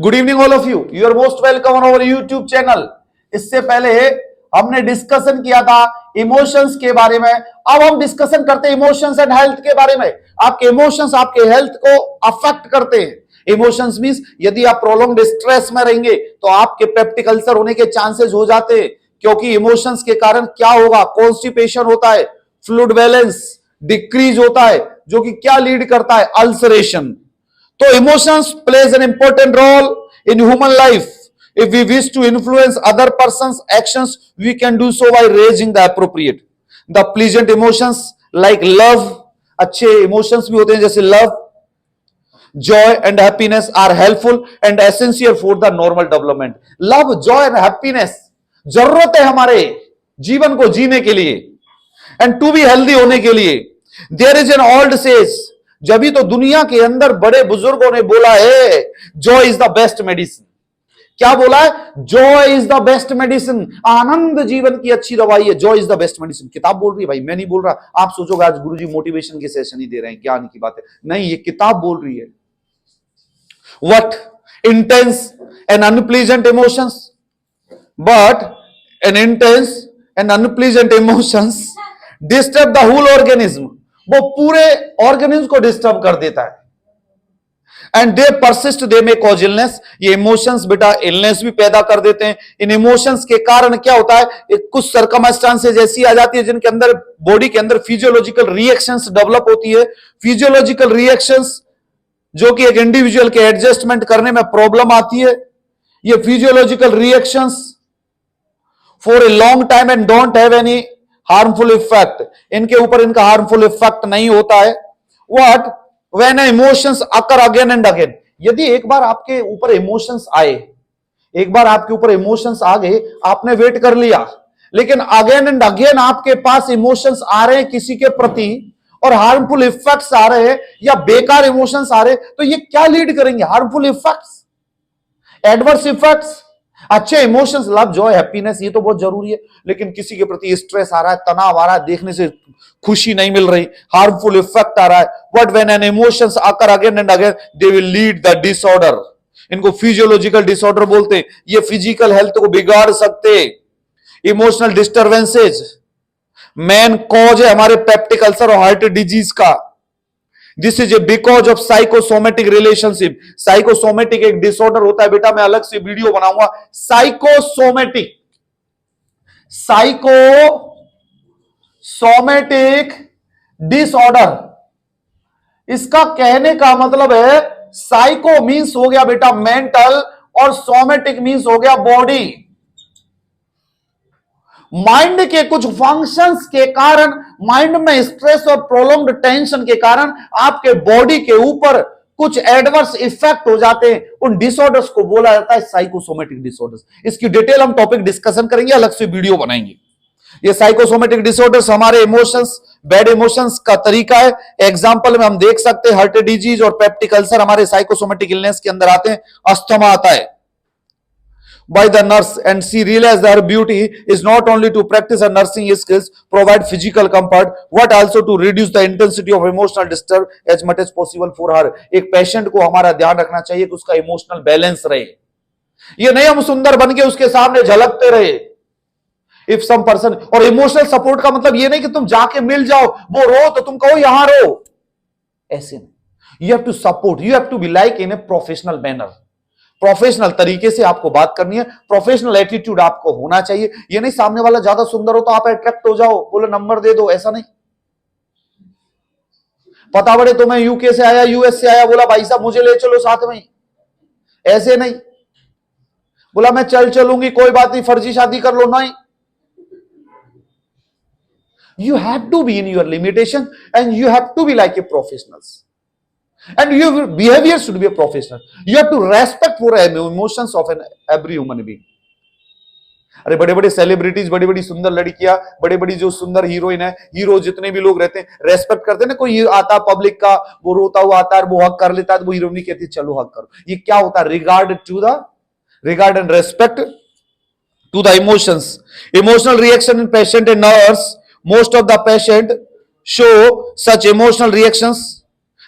Good evening all of you, you are most welcome on our YouTube channel. इससे पहले हमने discussion किया था इमोशंस के बारे में। अब हम डिस्कशन करते हैं इमोशंस एंड हेल्थ के बारे में। आपके इमोशंस आपके हेल्थ को अफेक्ट करते हैं। इमोशंस मींस यदि आप प्रोलॉन्ग्ड स्ट्रेस में रहेंगे तो आपके पेप्टिक अल्सर होने के चांसेस हो जाते हैं, क्योंकि इमोशंस के कारण क्या होगा, कॉन्स्टिपेशन होता है, फ्लूइड बैलेंस डिक्रीज होता है, जो कि क्या लीड करता है, अल्सरेशन। तो emotions plays an important role in human life. If we wish to influence other person's actions, we can do so by raising the appropriate. The pleasant emotions like love, अच्छे emotions भी होते हैं जैसे love, joy and happiness are helpful and essential for the normal development. Love, joy and happiness जरूरत है हमारे जीवन को जीने के लिए and to be healthy होने के लिए. There is an old saying, जभी तो दुनिया के अंदर बड़े बुजुर्गों ने बोला है, joy is the best medicine. क्या बोला है? Joy is the best medicine. आनंद जीवन की अच्छी दवाई है। Joy is the best medicine. किताब बोल रही है भाई, मैं नहीं बोल रहा। आप सोचोगे आज गुरुजी मोटिवेशन के सेशन ही दे रहे हैं, ज्ञान की बात है। नहीं, ये किताब बोल रही है। What intense and unpleasant emotions, but an intense and unpleasant emotions disturb the whole organism. वो पूरे ऑर्गेनिज्म को डिस्टर्ब कर देता है। And they persist, they may cause illness. ये इमोशंस बेटा इलनेस भी पैदा कर देते हैं। इन इमोशंस के कारण क्या होता है, कुछ सर्कमस्टांसेस ऐसी आ जाती है जिनके अंदर बॉडी के अंदर फिजियोलॉजिकल रिएक्शंस डेवलप होती है। फिजियोलॉजिकल रिएक्शंस जो कि एक इंडिविजुअल के एडजस्टमेंट करने में प्रॉब्लम आती है। ये physiological reactions for a long time and don't have any harmful effect. इनके ऊपर इनका हार्मफुल इफेक्ट नहीं होता है। What When emotions occur again and again, यदि एक बार आपके ऊपर इमोशंस आए, एक बार आपके ऊपर इमोशंस आ गए, आपने वेट कर लिया, लेकिन अगेन एंड अगेन आपके पास इमोशंस आ रहे हैं किसी के प्रति और हार्मफुल इफेक्ट्स आ रहे हैं या बेकार इमोशंस आ रहे हैं, तो ये क्या लीड करेंगे? Harmful effects, adverse effects. अच्छे इमोशंस, लव, जॉय, हैप्पीनेस, ये तो बहुत जरूरी है, लेकिन किसी के प्रति स्ट्रेस आ रहा है, तनाव आ रहा है, देखने से खुशी नहीं मिल रही, हार्मफुल इफेक्ट आ रहा है। बट व्हेन एन इमोशंस आकर again and again, they will lead the disorder. इनको फिजियोलॉजिकल डिसऑर्डर बोलते हैं। ये फिजिकल हेल्थ को बिगाड़ सकते। इमोशनल डिस्टर्बेंसेज मेन कॉज है हमारे पेप्टिक अल्सर और हार्ट डिजीज का। This is a because of psychosomatic relationship. Psychosomatic एक डिसऑर्डर होता है बेटा, मैं अलग से वीडियो बनाऊंगा। साइकोसोमेटिक डिसऑर्डर, इसका कहने का मतलब है साइको मीन्स हो गया बेटा मेंटल और सोमेटिक मीन्स हो गया बॉडी। माइंड के कुछ फंक्शंस के कारण, माइंड में स्ट्रेस और प्रोलॉन्ग्ड टेंशन के कारण आपके बॉडी के ऊपर कुछ एडवर्स इफेक्ट हो जाते हैं। उन डिसऑर्डर्स को बोला जाता है साइकोसोमेटिक डिसऑर्डर्स। इसकी डिटेल हम टॉपिक डिस्कशन करेंगे, अलग से वीडियो बनाएंगे। ये साइकोसोमेटिक डिसऑर्डर्स हमारे इमोशंस, बैड इमोशंस का तरीका है। एग्जांपल में हम देख सकते हैं हार्ट डिजीज और पेप्टिक अल्सर हमारे साइकोसोमेटिक इलनेस के अंदर आते हैं। अस्थमा आता है by the nurse and she realized that her beauty is not only to practice her nursing skills, provide physical comfort, but also to reduce the intensity of emotional distress as much as possible for her. एक patient को हमारा ध्यान रखना चाहिए कि उसका emotional balance रहे। ये नहीं हम सुंदर बन के उसके सामने झलकते रहे। इफ सम पर्सन, और इमोशनल सपोर्ट का मतलब ये नहीं कि तुम जाके मिल जाओ, वो रो तो तुम कहो यहां रो, ऐसे नहीं। You have to support, you have to be like in a professional manner. Professional तरीके से आपको बात करनी है, प्रोफेशनल एटीट्यूड आपको होना चाहिए। ये नहीं सामने वाला ज्यादा सुंदर हो तो आप अट्रैक्ट हो जाओ, बोलो नंबर दे दो, ऐसा नहीं। पता बड़े तो मैं यूके से आया, यूएस से आया, बोला भाई साहब मुझे ले चलो साथ में, ऐसे नहीं। बोला मैं चलूंगी, कोई बात नहीं, फर्जी शादी कर लो, नहीं। You have to be in your limitation and you have to be like a professionals. And your behavior should be a professional. You have to respect for emotions of every human being. अरे बड़े बड़े celebrities, बड़ी बड़ी सुंदर लड़कियां, बड़े बड़ी जो सुंदर हीरोइन है, हीरो जितने भी लोग रहते हैं, रेस्पेक्ट करते हैं ना। कोई आता पब्लिक का, वो रोता हुआ आता है, वो हक कर लेता है, तो वो हीरोइन नहीं कहती चलो हक करो। ये क्या होता है? Regard and respect to the emotions. Emotional reaction in patient and nurse, most of the patient show such emotional reactions.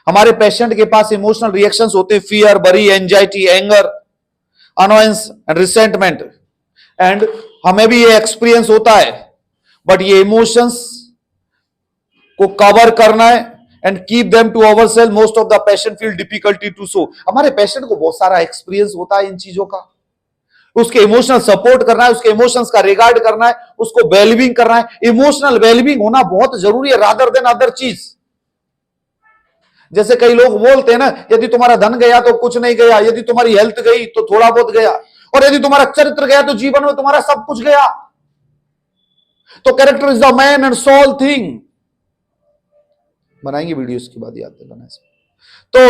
हमारे पेशेंट के पास इमोशनल रिएक्शंस होते हैं, fear, worry, anxiety, anger, annoyance and resentment, and हमें भी ये experience होता है, बट ये इमोशंस को कवर करना है and keep them to our self. Most of the patient feel difficulty to show. हमारे पेशेंट को बहुत सारा एक्सपीरियंस होता है इन चीजों का, उसके इमोशनल सपोर्ट करना है, उसके इमोशंस का रिगार्ड करना है, उसको वेलबींग करना है। इमोशनल वेलबींग होना बहुत जरूरी है रादर देन अदर चीज। जैसे कई लोग बोलते हैं ना, यदि तुम्हारा धन गया तो कुछ नहीं गया, यदि तुम्हारी हेल्थ गई तो थोड़ा बहुत गया, और यदि तुम्हारा चरित्र गया तो जीवन में तुम्हारा सब कुछ गया। तो character is the man and soul thing. बनाएंगे वीडियो इसके बाद, याद दिलाना। तो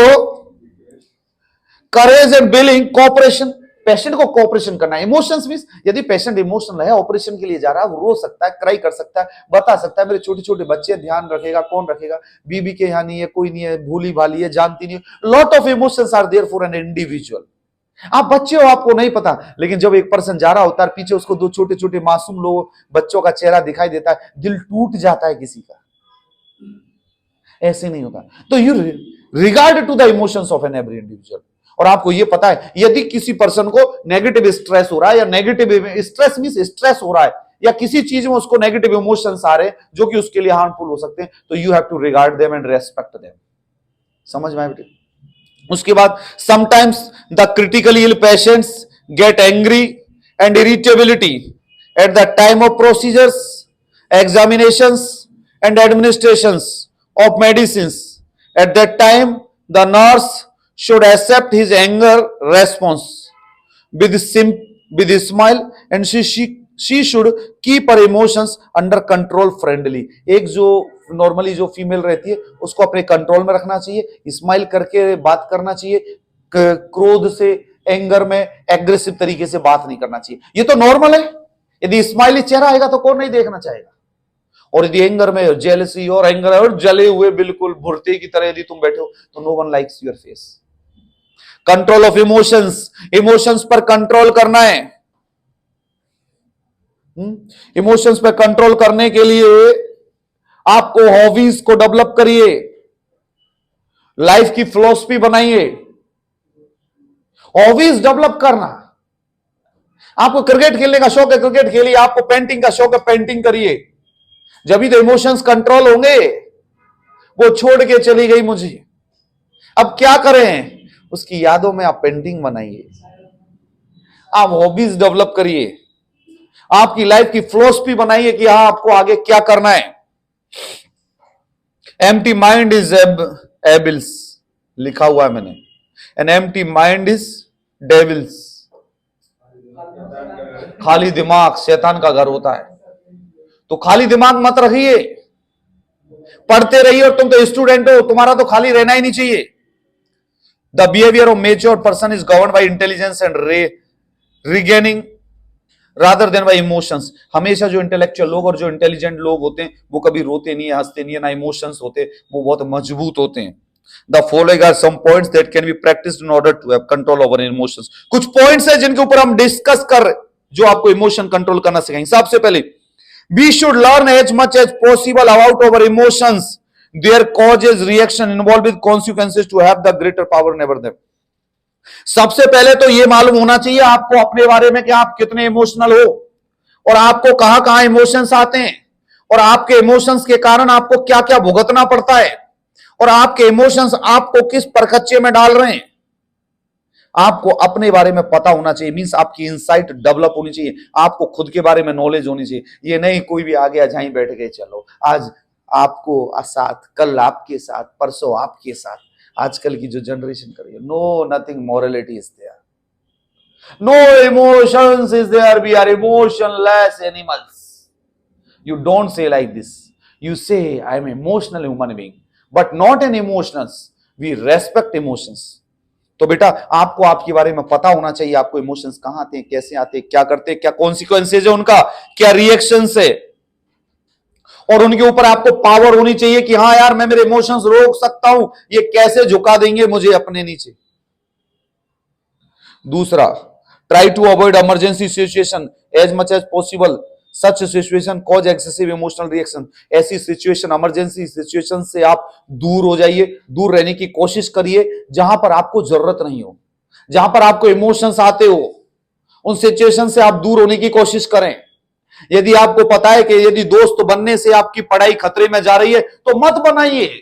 courage and billing, cooperation, patient को कोऑपरेशन करना है। इमोशंस मींस यदि पेशेंट इमोशनल है, ऑपरेशन के लिए जा रहा है, वो रो सकता है, क्राई कर सकता है, बता सकता है मेरे छोटे छोटे बच्चे, ध्यान रखेगा, कौन रखेगा, बीबी के यहाँ नहीं है, कोई नहीं है, भूली भाली है, जानती नहीं है। Lot of emotions are there for an individual. आप बच्चे हो, आपको नहीं पता, लेकिन जब एक पर्सन जा रहा होता है, पीछे उसको दो छोटे छोटे मासूम लोग बच्चों का चेहरा दिखाई देता है, दिल टूट जाता है किसी का। ऐसे नहीं होता। तो you regard to the emotions of an every individual. और आपको ये पता है, यदि किसी पर्सन को नेगेटिव स्ट्रेस हो रहा है, या नेगेटिव स्ट्रेस मींस स्ट्रेस हो रहा है, या किसी चीज में उसको नेगेटिव इमोशंस आ रहे हैं जो कि उसके लिए हार्मफुल हो सकते हैं, तो you have to regard them and respect them. समझ में आया बेटे? उसके बाद sometimes the critically ill patients get angry and irritability at the time of procedures, examinations and administrations of medicines. At that time, the nurse should accept his anger response with a smile, and she should keep her emotions under control friendly. एक जो normally जो female रहती है उसको अपने control में रखना चाहिए, स्माइल करके बात करना चाहिए, क्रोध से, एंगर में, एग्रेसिव तरीके से बात नहीं करना चाहिए। ये तो नॉर्मल है। यदि स्माइली चेहरा आएगा तो कौन नहीं देखना चाहेगा, और यदि एंगर में जेलसी और एंगर और जले हुए बिल्कुल भुर्ते की तरह यदि तुम बैठे हो तो no one likes your face. Control of emotions, emotions पर कंट्रोल करना है। इमोशंस पर कंट्रोल करने के लिए आपको हॉबीज को डेवलप करिए, लाइफ की फिलॉसफी बनाइए। हॉबीज डेवलप करना, आपको क्रिकेट खेलने का शौक है, क्रिकेट खेलिए, आपको पेंटिंग का शौक है, पेंटिंग करिए। जब भी तो इमोशंस कंट्रोल होंगे। वो छोड़ के चली गई मुझे, अब क्या करें, उसकी यादों में आप पेंटिंग बनाइए, आप हॉबीज डेवलप करिए, आपकी लाइफ की फिलॉसफी बनाइए कि हाँ आपको आगे क्या करना है। एम्प्टी माइंड इज एबिल्स, लिखा हुआ है मैंने, an empty mind is devils. खाली दिमाग शैतान का घर होता है। तो खाली दिमाग मत रखिए, पढ़ते रहिए। और तुम तो स्टूडेंट हो, तुम्हारा तो खाली रहना ही नहीं चाहिए। The behaviour of mature person is govern by intelligence and regaining rather than bye emotions. हमेशा जो इंटेलेक्चुअल लोग और जो इंटेलिजेंट लोग होते हैं वो कभी रोते नहीं है, हंसते नहीं है, ना इमोशंस होते, वो बहुत मजबूत होते हैं। The following are some points that can be practiced in order to have control over emotions. कुछ पॉइंट्स है जिनके ऊपर हम डिस्कस कर रहे, जो आपको इमोशन कंट्रोल करना सिखाएंगे। सबसे पहले, we should learn as much as possible about our emotions, their causes, reaction, involved with consequences to have the greater power over them. सबसे पहले तो ये मालूम होना चाहिए आपको अपने बारे में कि आप कितने इमोशनल हो, और आपको कहां कहां इमोशंस आते हैं, और आपके इमोशंस के कारण आपको क्या क्या भुगतना पड़ता है, और आपके इमोशंस आपको किस परखच्चे में डाल रहे हैं। आपको अपने बारे में पता होना चाहिए, मींस आपकी इंसाइट डेवलप होनी चाहिए, आपको खुद के बारे में नॉलेज होनी चाहिए। ये नहीं कोई भी आ गया जहां बैठ गए, चलो आज आपको साथ, कल आपके साथ, परसों आपके साथ। आजकल की जो जनरेशन कर रही है, no nothing morality is there, no emotions is there, we are emotionless animals. You don't say like this, you say I am emotional human being but not an emotionals, we respect emotions. तो बेटा आपको आपके बारे में पता होना चाहिए, आपको इमोशंस कहां आते हैं, कैसे आते हैं, क्या करते हैं, क्या कॉन्सिक्वेंसेज है उनका, क्या रिएक्शंस है, और उनके ऊपर आपको पावर होनी चाहिए कि हाँ यार मैं मेरे इमोशंस रोक सकता हूं, ये कैसे झुका देंगे मुझे अपने नीचे। दूसरा, try to avoid emergency situation as much as possible, such situation cause excessive emotional reaction. ऐसी सिचुएशन, इमरजेंसी सिचुएशन से आप दूर हो जाइए, दूर रहने की कोशिश करिए, जहां पर आपको जरूरत नहीं हो, जहां पर आपको इमोशंस आते हो। उन सिचुएशन से आप दूर होने की कोशिश करें। यदि आपको पता है कि यदि दोस्त बनने से आपकी पढ़ाई खतरे में जा रही है तो मत बनाइए।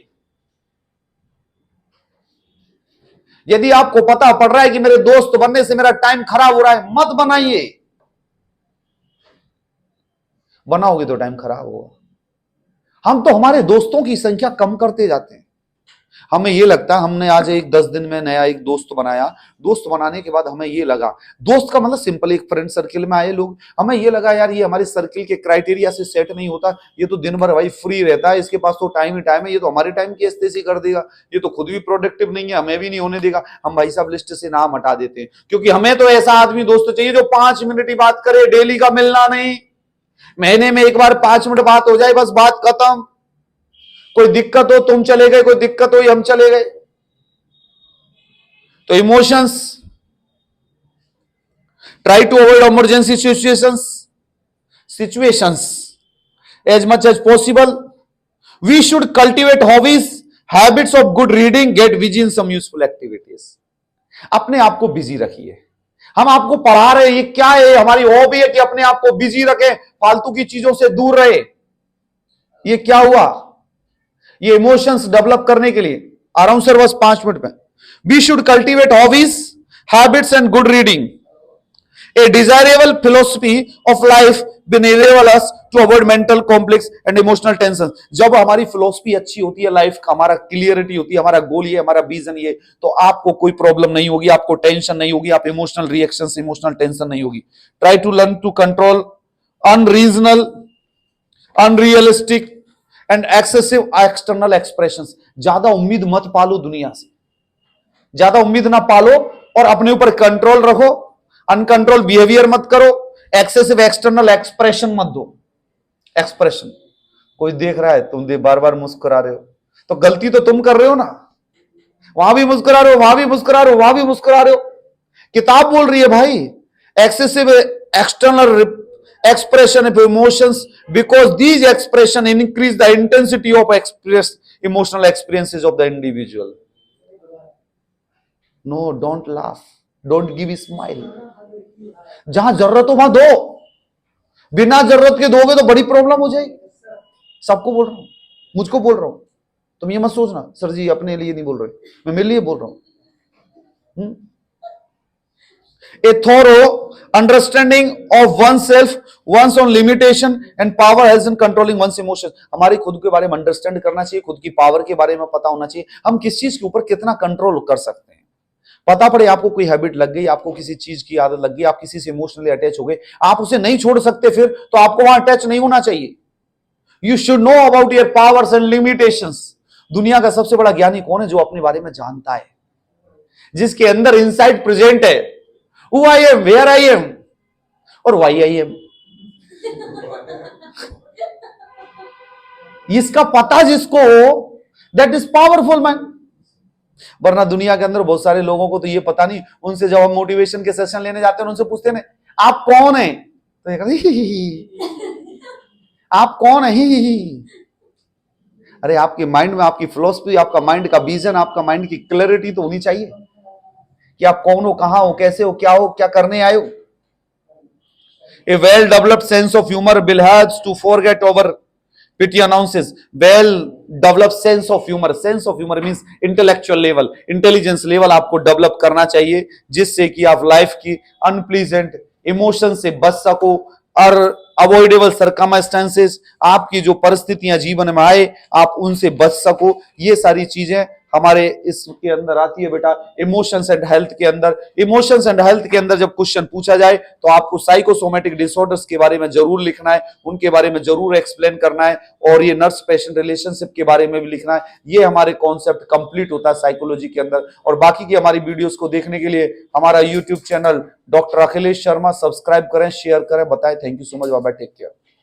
यदि आपको पता पड़ रहा है कि मेरे दोस्त बनने से मेरा टाइम खराब हो रहा है, मत बनाइए। बनाओगे तो टाइम खराब होगा। हम तो हमारे दोस्तों की संख्या कम करते जाते हैं। हमें यह लगता है, हमने आज 10 दिन में नया एक दोस्त बनाया। दोस्त बनाने के बाद हमें यह लगा, दोस्त का मतलब सिंपल एक फ्रेंड सर्किल में आए लोग, हमें यह लगा यार ये हमारे सर्किल के क्राइटेरिया से सेट नहीं होता, ये तो दिन भर भाई फ्री रहता है, इसके पास तो टाइम ही टाइम है, ये तो हमारे टाइम की अस्तेसी कर देगा, ये तो खुद भी प्रोडक्टिव नहीं है, हमें भी नहीं होने देगा। हम भाई साहब लिस्ट से नाम हटा देते हैं, क्योंकि हमें तो ऐसा आदमी दोस्त चाहिए जो 5 मिनट ही बात करे, डेली का मिलना नहीं। महीने में एक बार 5 मिनट बात हो जाए, बस बात खत्म। कोई दिक्कत हो तुम चले गए, कोई दिक्कत हो हम चले गए। तो emotions, try to avoid emergency situations as much as possible. We should cultivate hobbies, habits of good reading, get busy in some useful activities. अपने आप को बिजी रखिए। हम आपको पढ़ा रहे हैं, ये क्या है? हमारी हॉबी है कि अपने आप को बिजी रखें, फालतू की चीजों से दूर रहे। ये क्या हुआ? ये इमोशंस डेवलप करने के लिए आ रहा हूं सर बस 5 मिनट में। We should cultivate hobbies, habits and good reading. A desirable philosophy of life will enable us to avoid mental complex and emotional tension। जब हमारी फिलोसफी अच्छी होती है लाइफ का, हमारा क्लियरिटी होती है, हमारा गोल ये, हमारा विजन ये, तो आपको कोई प्रॉब्लम नहीं होगी, आपको टेंशन नहीं होगी, आप इमोशनल रिएक्शन से इमोशनल टेंशन नहीं होगी। Try to learn to control unreasonable, unrealistic and excessive external expressions. ज्यादा उम्मीद मत पालो दुनिया से, ज्यादा उम्मीद ना पालो और अपने ऊपर कंट्रोल रखो। अनकंट्रोल बिहेवियर मत करो, एक्सेसिव एक्सटर्नल एक्सप्रेशन मत दो। एक्सप्रेशन, कोई देख रहा है, तुम बार बार मुस्कुरा रहे हो, तो गलती तो तुम कर रहे हो ना। वहां भी मुस्कुरा रहे हो, वहां भी मुस्कुरा रहे हो, वहां भी मुस्कुरा रहे हो। किताब बोल रही है भाई, excessive external expression of emotions because these expression increase the intensity of expressed emotional experiences of the individual. No, don't laugh, don't give a smile। जहां जरूरत हो वहां दो, बिना जरूरत के दोगे तो बड़ी प्रॉब्लम हो जाएगी। सबको बोल रहा हूं, मुझको बोल रहा हूं, तुम ये मत सोचना सर जी अपने लिए नहीं बोल रहे, मैं मेरे लिए बोल रहा हूं। A thorough understanding of oneself, one's own limitation and power helps in controlling one's emotions। हमारे खुद के बारे में अंडरस्टैंड करना चाहिए, खुद की पावर के बारे में पता होना चाहिए, हम किस चीज के ऊपर कितना कंट्रोल कर सकते हैं। पता पड़े आपको कोई हैबिट लग गई, आपको किसी चीज की आदत लग गई, आप किसी से इमोशनली अटैच हो गए, आप उसे नहीं छोड़ सकते, फिर तो आपको वहां अटैच नहीं होना चाहिए। You should know about your powers and limitations. दुनिया का सबसे बड़ा ज्ञानी कौन है? जो अपने बारे में जानता है, जिसके अंदर इनसाइट प्रेजेंट है। Who I am, where I am, और why I am। इसका पता जिसको हो, that is powerful man। वरना दुनिया के अंदर बहुत सारे लोगों को तो ये पता नहीं, उनसे जब हम मोटिवेशन के सेशन लेने जाते हैं उनसे पूछते हैं आप कौन है, तो ये कहते आप कौन है। अरे आपके माइंड में आपकी फिलोसफी, आपका माइंड का विजन, आपका माइंड की क्लैरिटी तो होनी चाहिए कि आप कौन हो, कहां हो, कैसे हो, क्या करने आए हो। A well developed sense of humor will help to forget over petty annoyances। well developed sense of humor means intellectual level, intelligence level आपको डेवलप करना चाहिए, जिससे कि आप लाइफ की अनप्लीजेंट इमोशन से बच सको और अवॉइडेबल सर्कमस्टेंसेस, आपकी जो परिस्थितियां जीवन में आए आप उनसे बच सको। ये सारी चीजें हमारे इसके अंदर आती है बेटा, इमोशंस एंड हेल्थ के अंदर। इमोशंस एंड हेल्थ के अंदर जब क्वेश्चन पूछा जाए तो आपको साइकोसोमेटिक डिसऑर्डर्स के बारे में जरूर लिखना है, उनके बारे में जरूर एक्सप्लेन करना है, और ये नर्स पेशेंट रिलेशनशिप के बारे में भी लिखना है। ये हमारे कॉन्सेप्ट कंप्लीट होता है साइकोलॉजी के अंदर। और बाकी की हमारी वीडियोस को देखने के लिए हमारा YouTube channel doctor Akhilesh Sharma subscribe करें, शेयर करें, बताएं। Thank you so much, bye bye, take care.